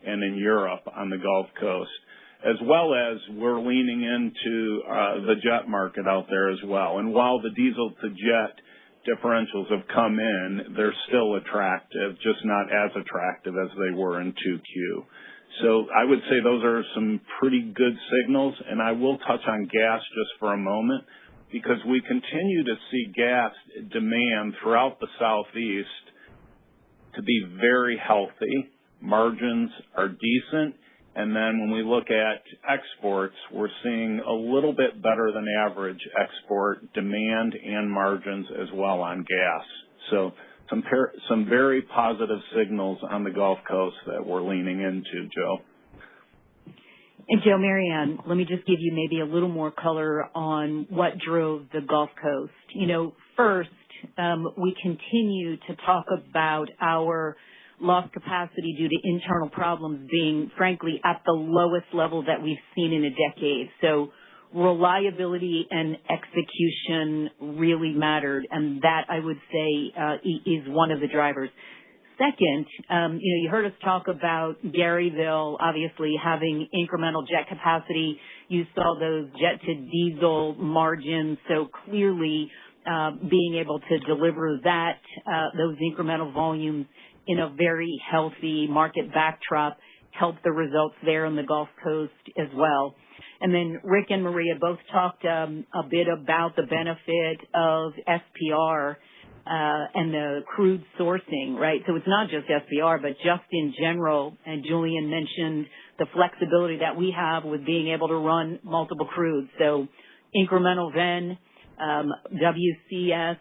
and in Europe on the Gulf Coast, as well as we're leaning into the jet market out there as well. And while the diesel to jet differentials have come in, they're still attractive, just not as attractive as they were in 2Q. So I would say those are some pretty good signals, and I will touch on gas just for a moment, because we continue to see gas demand throughout the Southeast to be very healthy. Margins are decent. And then when we look at exports, we're seeing a little bit better than average export demand and margins as well on gas. So some very positive signals on the Gulf Coast that we're leaning into, Joe. And Joe, Maryann, let me just give you maybe a little more color on what drove the Gulf Coast. First, we continue to talk about our lost capacity due to internal problems being, frankly, at the lowest level that we've seen in a decade. So reliability and execution really mattered, and that, I would say, is one of the drivers. Second, you heard us talk about Garyville obviously having incremental jet capacity. You saw those jet to diesel margins, so clearly being able to deliver those incremental volumes in a very healthy market backdrop helped the results there on the Gulf Coast as well. And then Rick and Maria both talked a bit about the benefit of SPR. and the crude sourcing, right? So it's not just SPR, but just in general. And Julian mentioned the flexibility that we have with being able to run multiple crudes. So incremental VEN, WCS,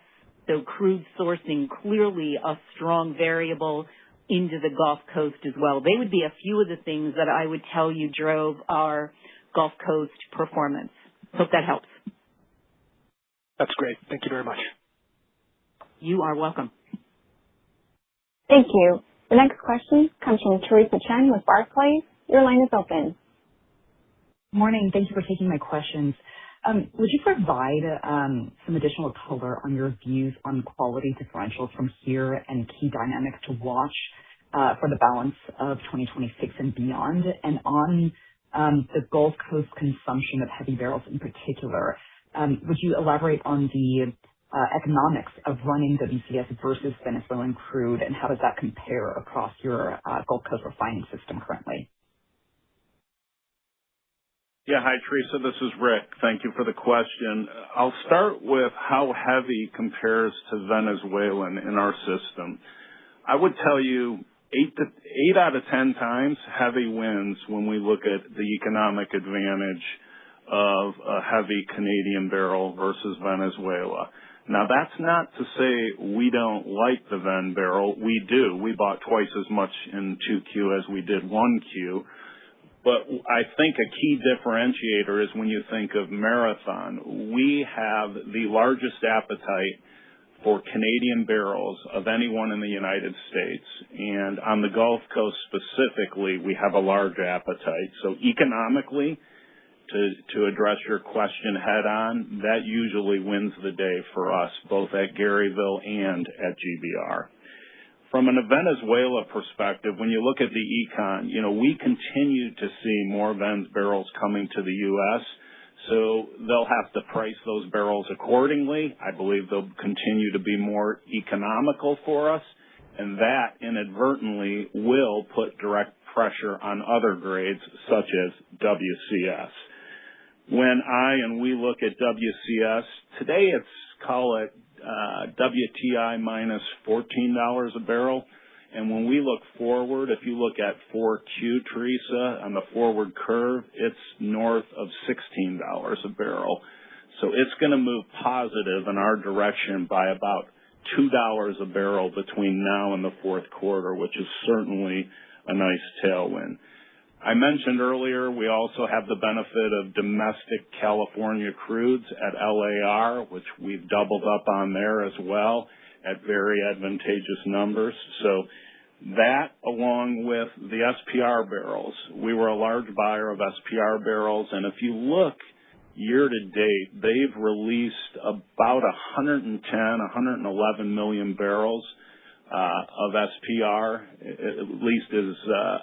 so crude sourcing, clearly a strong variable into the Gulf Coast as well. They would be a few of the things that I would tell you drove our Gulf Coast performance. Hope that helps. That's great. Thank you very much. You are welcome. Thank you. The next question comes from Teresa Chen with Barclays. Your line is open. Morning. Thank you for taking my questions. Would you provide some additional color on your views on quality differentials from here and key dynamics to watch for the balance of 2026 and beyond? And on the Gulf Coast consumption of heavy barrels in particular, would you elaborate on the economics of running WCS versus Venezuelan crude, and how does that compare across your Gulf Coast refining system currently? Yeah. Hi, Teresa. This is Rick. Thank you for the question. I'll start with how heavy compares to Venezuelan in our system. I would tell you 8 out of 10 times heavy wins when we look at the economic advantage of a heavy Canadian barrel versus Venezuela. Now, that's not to say we don't like the Ven barrel. We do. We bought twice as much in 2Q as we did 1Q. But I think a key differentiator is when you think of Marathon, we have the largest appetite for Canadian barrels of anyone in the United States. And on the Gulf Coast specifically, we have a large appetite. So economically, to address your question head on, that usually wins the day for us, both at Garyville and at GBR. From a Venezuela perspective, when you look at the econ, we continue to see more Ven's barrels coming to the U.S., so they'll have to price those barrels accordingly. I believe they'll continue to be more economical for us, and that inadvertently will put direct pressure on other grades such as WCS. When we look at WCS, today it's, call it, WTI minus $14 a barrel. And when we look forward, if you look at 4Q, Teresa, on the forward curve, it's north of $16 a barrel. So it's going to move positive in our direction by about $2 a barrel between now and the fourth quarter, which is certainly a nice tailwind. I mentioned earlier we also have the benefit of domestic California crudes at LAR, which we've doubled up on there as well at very advantageous numbers. So that, along with the SPR barrels, we were a large buyer of SPR barrels, and if you look year to date, they've released about 111 million barrels of SPR, at least is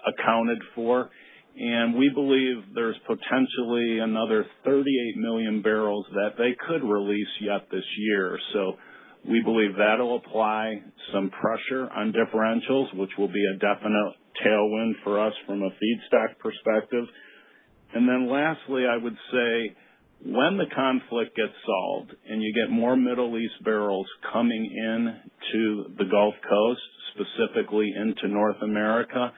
accounted for. And we believe there's potentially another 38 million barrels that they could release yet this year. So we believe that'll apply some pressure on differentials, which will be a definite tailwind for us from a feedstock perspective. And then lastly, I would say when the conflict gets solved and you get more Middle East barrels coming in to the Gulf Coast, specifically into North America,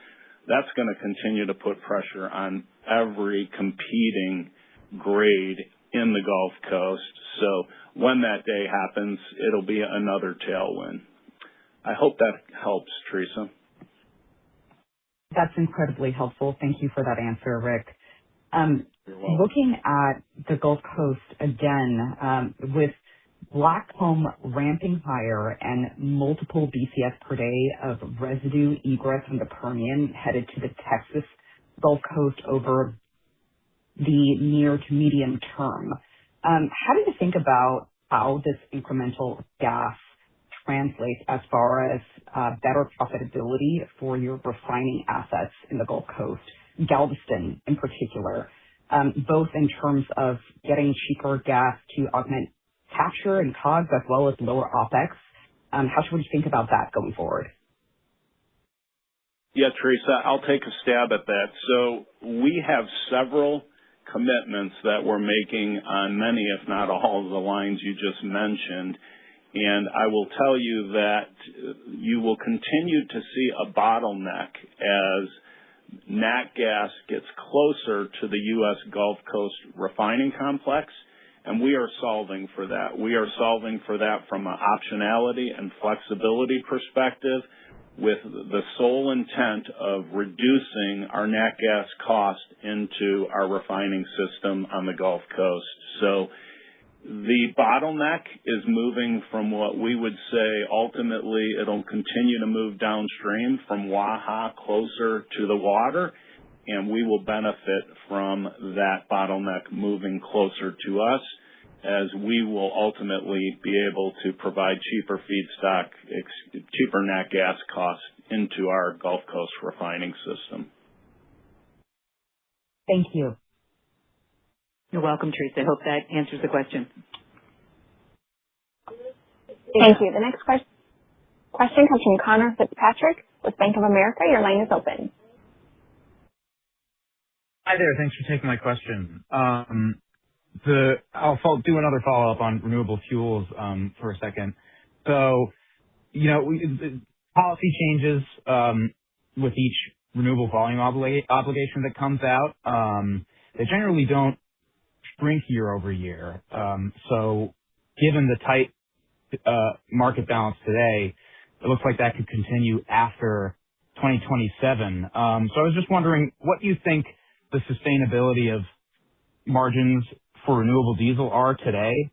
that's going to continue to put pressure on every competing grade in the Gulf Coast. So when that day happens, it'll be another tailwind. I hope that helps, Teresa. That's incredibly helpful. Thank you for that answer, Rick. You're welcome. Looking at the Gulf Coast again, with Blackcomb ramping higher and multiple BCF per day of residue egress from the Permian headed to the Texas Gulf Coast over the near to medium term, how do you think about how this incremental gas translates as far as better profitability for your refining assets in the Gulf Coast, Galveston in particular, both in terms of getting cheaper gas to augment capture and COGS as well as lower OPEX? How should we think about that going forward? Yeah, Teresa, I'll take a stab at that. So we have several commitments that we're making on many, if not all, of the lines you just mentioned. And I will tell you that you will continue to see a bottleneck as nat gas gets closer to the U.S. Gulf Coast refining complex, and we are solving for that. We are solving for that from an optionality and flexibility perspective with the sole intent of reducing our nat gas cost into our refining system on the Gulf Coast. So the bottleneck is moving from what we would say ultimately it'll continue to move downstream from Waha closer to the water, and we will benefit from that bottleneck moving closer to us as we will ultimately be able to provide cheaper feedstock, cheaper nat gas costs into our Gulf Coast refining system. Thank you. You're welcome, Teresa. I hope that answers the question. Thank you. The next question comes from Connor Fitzpatrick with Bank of America. Your line is open. Hi there. Thanks for taking my question. I'll do another follow-up on renewable fuels for a second. So, policy changes with each renewable volume obligation that comes out, they generally don't shrink year over year. So given the tight market balance today, it looks like that could continue after 2027. So I was just wondering what you think the sustainability of margins for renewable diesel are today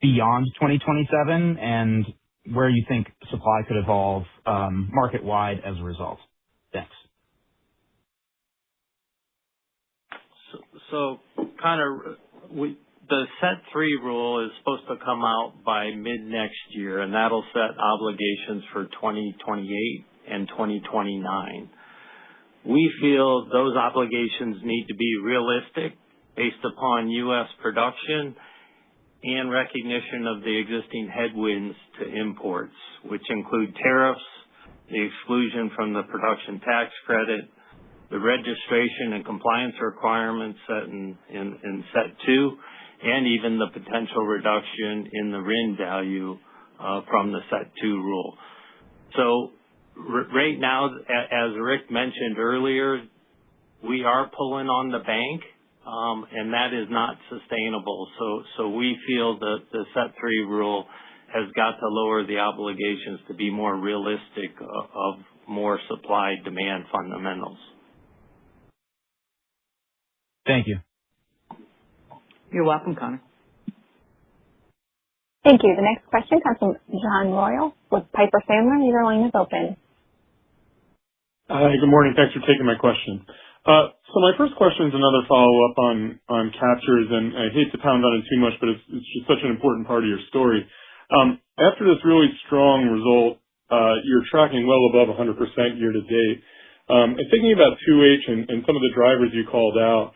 beyond 2027 and where you think supply could evolve market-wide as a result. Thanks. So Connor, the Set 3 rule is supposed to come out by mid-next year, and that'll set obligations for 2028 and 2029. We feel those obligations need to be realistic based upon U.S. production and recognition of the existing headwinds to imports, which include tariffs, the exclusion from the production tax credit, the registration and compliance requirements set in Set 2, and even the potential reduction in the RIN value from the Set 2 rule. So right now, as Rick mentioned earlier, we are pulling on the bank, and that is not sustainable. So we feel that the Set 3 rule has got to lower the obligations to be more realistic of more supply-demand fundamentals. Thank you. You're welcome, Connor. Thank you. The next question comes from John Royal with Piper Sandler. Your line is open. Hi, good morning. Thanks for taking my question. So my first question is another follow-up on captures, and I hate to pound on it too much, but it's just such an important part of your story. After this really strong result, you're tracking well above 100% year to date. And thinking about 2H and some of the drivers you called out,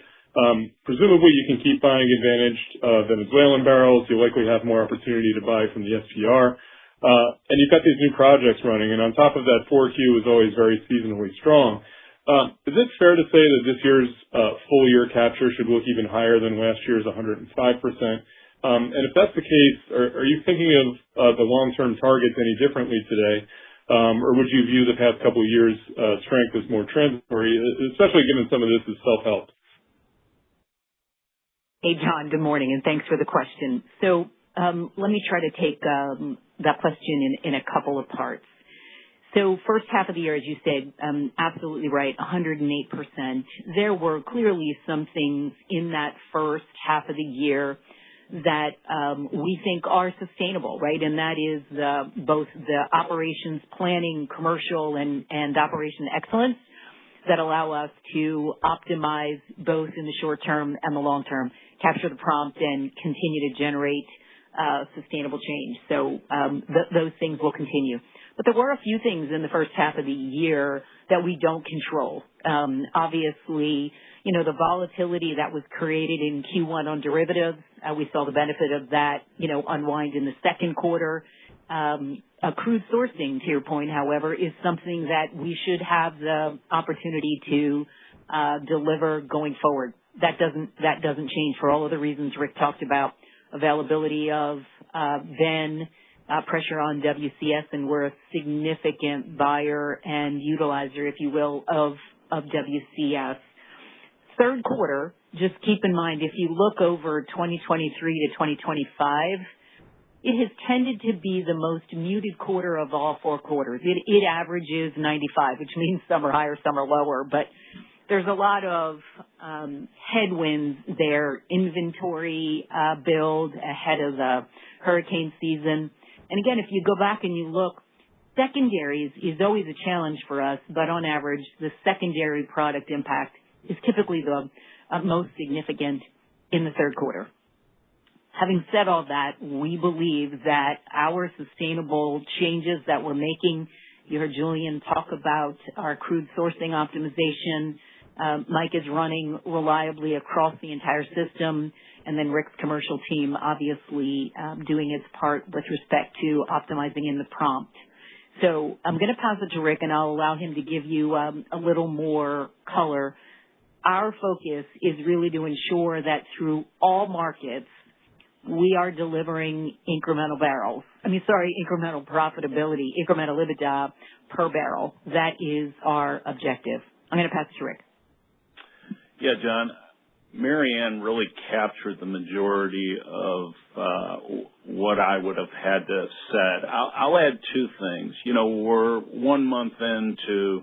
presumably you can keep buying advantaged Venezuelan barrels. You'll likely have more opportunity to buy from the SPR. And you've got these new projects running, and on top of that, 4Q is always very seasonally strong. Is it fair to say that this year's full year capture should look even higher than last year's 105%? And if that's the case, are you thinking of the long-term targets any differently today? Or would you view the past couple of years' strength as more transitory, especially given some of this is self-help? Hey, John, good morning, and thanks for the question. So let me try to take that question in a couple of parts. So first half of the year, as you said, absolutely right, 108%. There were clearly some things in that first half of the year that we think are sustainable, right? And that is both the operations planning, commercial, and operation excellence that allow us to optimize both in the short term and the long term, capture the prompt, and continue to generate sustainable change. So those things will continue. But there were a few things in the first half of the year that we don't control. Obviously, the volatility that was created in Q1 on derivatives, we saw the benefit of that, unwind in the second quarter. Crude sourcing, to your point, however, is something that we should have the opportunity to deliver going forward. That doesn't change for all of the reasons Rick talked about: availability of then pressure on WCS, and we're a significant buyer and utilizer, if you will, of WCS. Third quarter, just keep in mind, if you look over 2023 to 2025, it has tended to be the most muted quarter of all 4 quarters. It averages 95, which means some are higher, some are lower, but there's a lot of headwinds there, inventory build ahead of the hurricane season. And again, if you go back and you look, secondaries is always a challenge for us, but on average, the secondary product impact is typically the most significant in the third quarter. Having said all that, we believe that our sustainable changes that we're making, you heard Julian talk about our crude sourcing optimization. Mike is running reliably across the entire system, and then Rick's commercial team obviously doing its part with respect to optimizing in the prompt. So I'm going to pass it to Rick, and I'll allow him to give you a little more color. Our focus is really to ensure that through all markets, we are delivering incremental profitability, incremental EBITDA per barrel. That is our objective. I'm going to pass it to Rick. Yeah, John, Marianne really captured the majority of what I would have had to have said. I'll add 2 things. We're 1 month into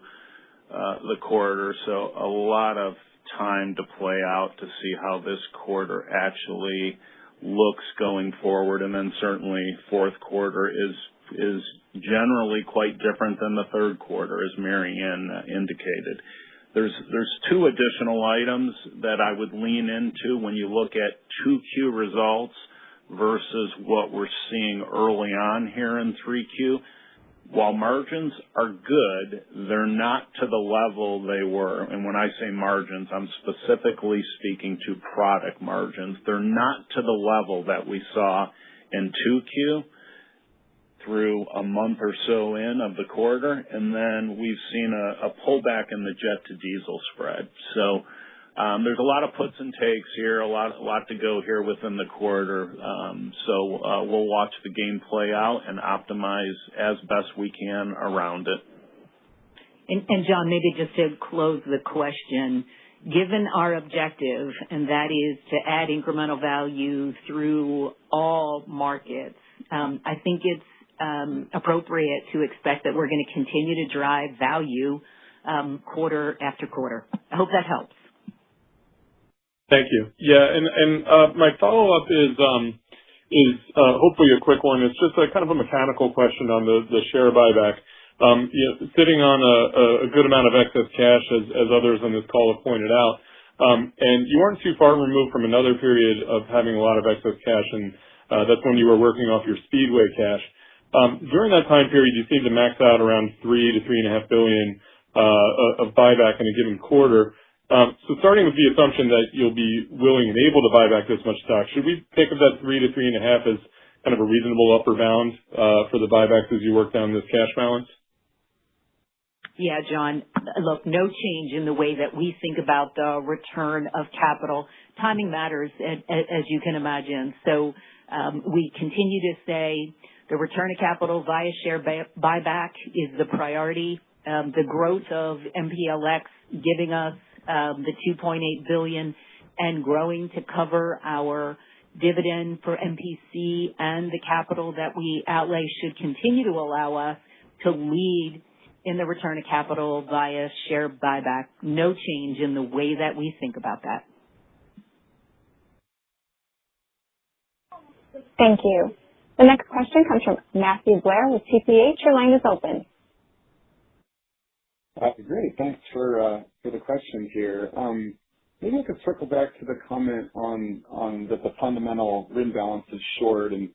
the quarter, so a lot of time to play out to see how this quarter actually looks going forward, and then certainly fourth quarter is generally quite different than the third quarter, as Marianne indicated. There's 2 additional items that I would lean into when you look at 2Q results versus what we're seeing early on here in 3Q. While margins are good, they're not to the level they were. And when I say margins, I'm specifically speaking to product margins. They're not to the level that we saw in 2Q through a month or so in of the quarter. And then we've seen a pullback in the jet to diesel spread. So there's a lot of puts and takes here, a lot to go here within the quarter. So we'll watch the game play out and optimize as best we can around it. And John, maybe just to close the question, given our objective, and that is to add incremental value through all markets, I think it's appropriate to expect that we're going to continue to drive value quarter after quarter. I hope that helps. Thank you. Yeah, and my follow-up is hopefully a quick one. It's just a kind of a mechanical question on the share buyback. Sitting on a good amount of excess cash, as others on this call have pointed out, and you weren't too far removed from another period of having a lot of excess cash, and that's when you were working off your Speedway cash. During that time period, you seemed to max out around $3 to $3.5 billion of buyback in a given quarter. So starting with the assumption that you'll be willing and able to buy back this much stock, should we think of that 3 to 3.5 as kind of a reasonable upper bound for the buybacks as you work down this cash balance? Yeah, John. Look, no change in the way that we think about the return of capital. Timing matters, as you can imagine. So we continue to say the return of capital via share buyback is the priority. The growth of MPLX giving us the $2.8 billion and growing to cover our dividend for MPC and the capital that we outlay should continue to allow us to lead in the return of capital via share buyback. No change in the way that we think about that. Thank you. The next question comes from Matthew Blair with TPH. Your line is open. Great. Thanks for the question here. Maybe I could circle back to the comment on that the fundamental RIN balance is short, and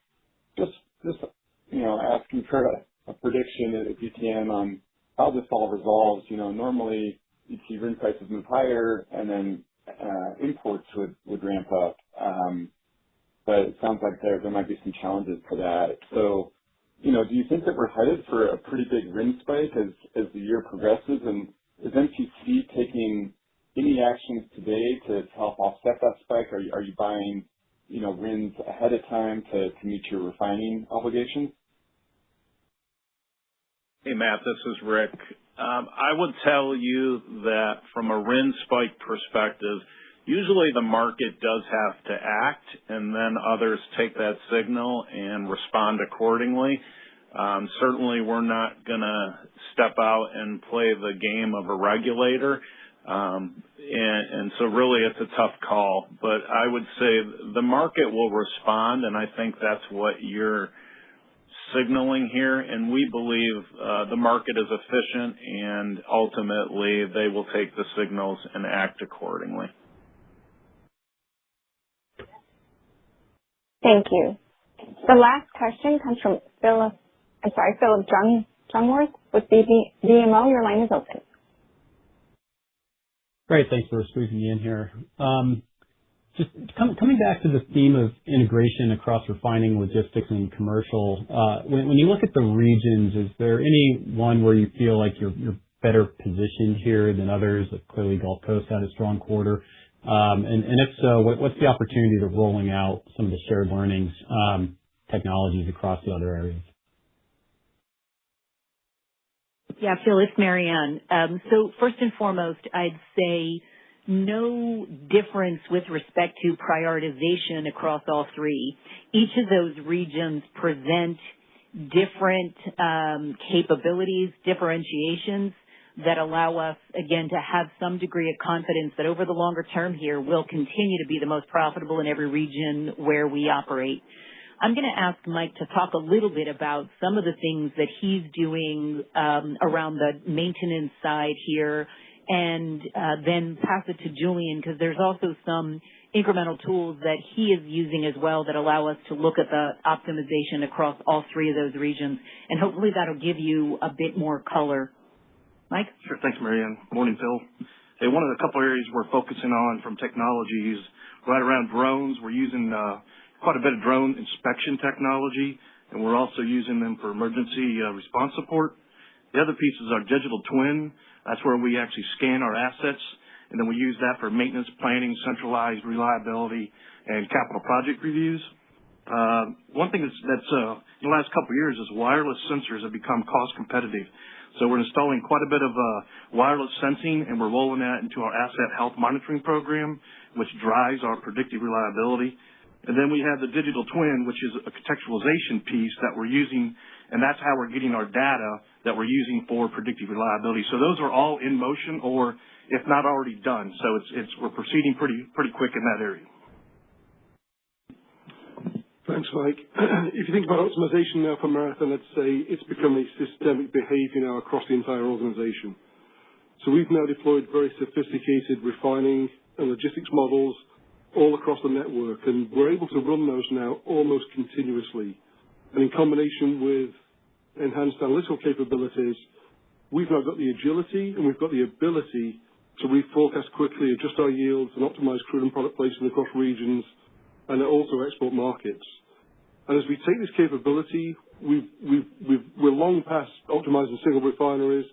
just asking for a prediction, if you can, on how this all resolves. Normally you'd see RIN prices move higher and then imports would ramp up. But it sounds like there might be some challenges to that. So, do you think that we're headed for a pretty big RIN spike as the year progresses? And is MPC taking any actions today to help offset that spike? Are you buying, RINs ahead of time to meet your refining obligations? Hey, Matt, this is Rick. I would tell you that from a RIN spike perspective, usually the market does have to act, and then others take that signal and respond accordingly. Certainly, we're not going to step out and play the game of a regulator. And so really it's a tough call. But I would say the market will respond, and I think that's what you're signaling here. And we believe the market is efficient, and ultimately they will take the signals and act accordingly. Thank you. The last question comes from Philip Jungwirth with BMO. Your line is open. Great. Thanks for squeezing me in here. Just coming back to the theme of integration across refining, logistics, and commercial, when you look at the regions, is there any one where you feel like you're better positioned here than others? Like clearly Gulf Coast had a strong quarter. And if so, what's the opportunity to rolling out some of the shared learnings technologies across the other areas? Yeah, Phil, it's Marianne. So first and foremost, I'd say no difference with respect to prioritization across all three. Each of those regions present different capabilities, differentiations that allow us, again, to have some degree of confidence that over the longer term here, we'll continue to be the most profitable in every region where we operate. I'm going to ask Mike to talk a little bit about some of the things that he's doing around the maintenance side here, and then pass it to Julian, because there's also some incremental tools that he is using as well that allow us to look at the optimization across all three of those regions. And hopefully that'll give you a bit more color. Mike? Sure. Thanks, Marianne. Morning, Phil. Hey, one of the couple areas we're focusing on from technology is right around drones. We're using quite a bit of drone inspection technology, and we're also using them for emergency response support. The other piece is our digital twin. That's where we actually scan our assets, and then we use that for maintenance planning, centralized reliability, and capital project reviews. One thing that's in the last couple of years is wireless sensors have become cost competitive. So we're installing quite a bit of wireless sensing, and we're rolling that into our asset health monitoring program, which drives our predictive reliability. And then we have the digital twin, which is a contextualization piece that we're using, and that's how we're getting our data that we're using for predictive reliability. So those are all in motion, or if not already done. So we're proceeding pretty quick in that area. Thanks, Mike. If you think about optimization now for Marathon, I'd say it's become a systemic behavior now across the entire organization. So we've now deployed very sophisticated refining and logistics models all across the network, and we're able to run those now almost continuously. And in combination with enhanced analytical capabilities, we've now got the agility and we've got the ability to reforecast quickly, adjust our yields, and optimize crude and product placement across regions and also export markets. And as we take this capability, we're long past optimizing single refineries.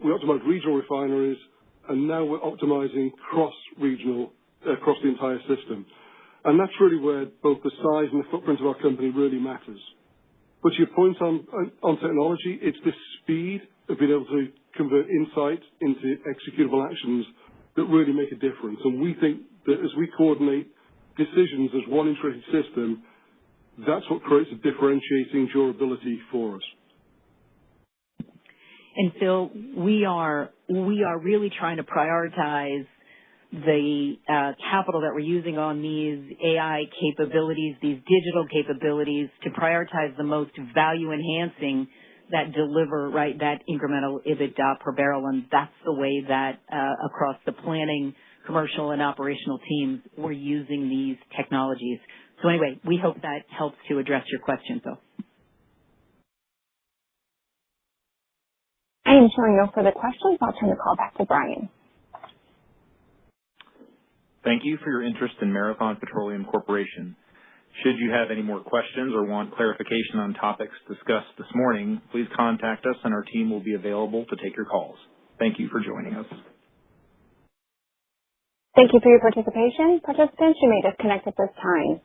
We optimize regional refineries, and now we're optimizing cross-regional across the entire system. And that's really where both the size and the footprint of our company really matters. But to your point on technology, it's the speed of being able to convert insight into executable actions that really make a difference. And we think that as we coordinate decisions as one integrated system, that's what creates a differentiating durability for us. And Phil, we are really trying to prioritize the capital that we're using on these AI capabilities, these digital capabilities, to prioritize the most value enhancing that deliver, right, that incremental EBITDA per barrel. And that's the way that across the planning, commercial, and operational teams, we're using these technologies. So anyway, we hope that helps to address your question, Phil. I am showing no further questions. I'll turn the call back to Brian. Thank you for your interest in Marathon Petroleum Corporation. Should you have any more questions or want clarification on topics discussed this morning, please contact us and our team will be available to take your calls. Thank you for joining us. Thank you for your participation. Participants, you may disconnect at this time.